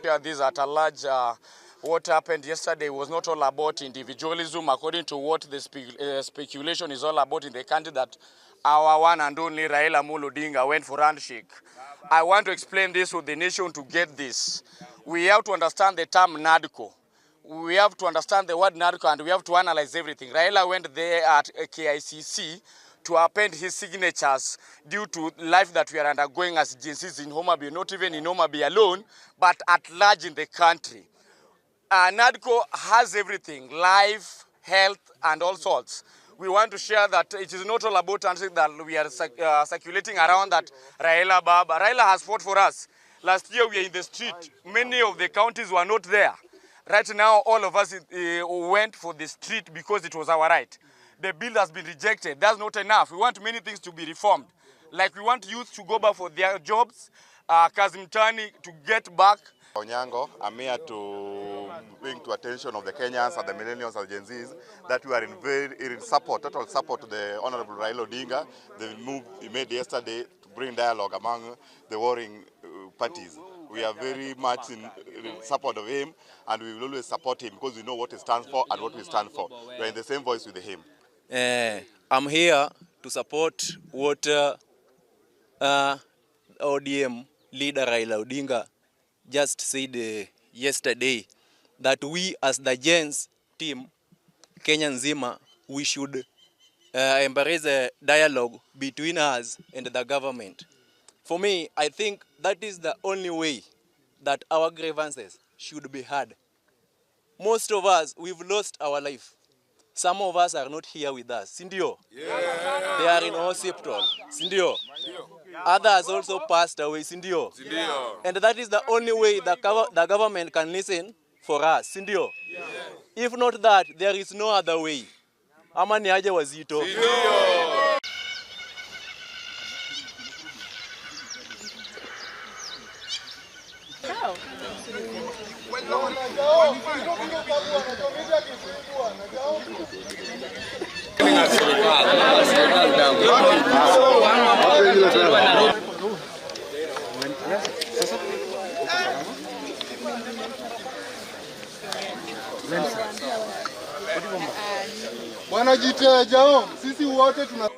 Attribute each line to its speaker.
Speaker 1: Yeah, this at a large. What happened yesterday was not all about individualism, according to what the speculation is all about in the country, that our one and only Raila Odinga went for handshake. I want to explain this to the nation to get this. We have to understand the term NADCO. We have to understand the word NADCO, and we have to analyze everything. Raila went there at KICC to append his signatures due to life that we are undergoing as GNCs in Homabay, not even in Homabay alone, but at large in the country. NADCO has everything, life, health, and all sorts. We want to share that it is not all about something that we are circulating around that Raila Baba. Raila has fought for us. Last year we were in the street. Many of the counties were not there. Right now, all of us went for the street because it was our right. The bill has been rejected. That's not enough. We want many things to be reformed. Like we want youth to go back for their jobs, Kazimtani to get back.
Speaker 2: Onyango, I'm here to bring to attention of the Kenyans and the millennials and Gen Zs that we are in support, total support to the Honorable Raila Odinga. The move he made yesterday to bring dialogue among the warring parties. We are very much in support of him, and we will always support him because we know what he stands for and what we stand for. We are in the same voice with him.
Speaker 3: I'm here to support what ODM leader Raila Odinga just said yesterday, that we as the Gens team, Kenya Nzima, we should embrace a dialogue between us and the government. For me, I think that is the only way that our grievances should be heard. Most of us, we've lost our life. Some of us are not here with us. Sindio? Yeah. They are in hospital. Sindio? Others also passed away. Sindio? And that is the only way the government can listen for us. Sindio? Yeah. If not that, there is no other way. Amani aje wazito. Sindio.
Speaker 4: Bwana jiteja, sisi wote tuna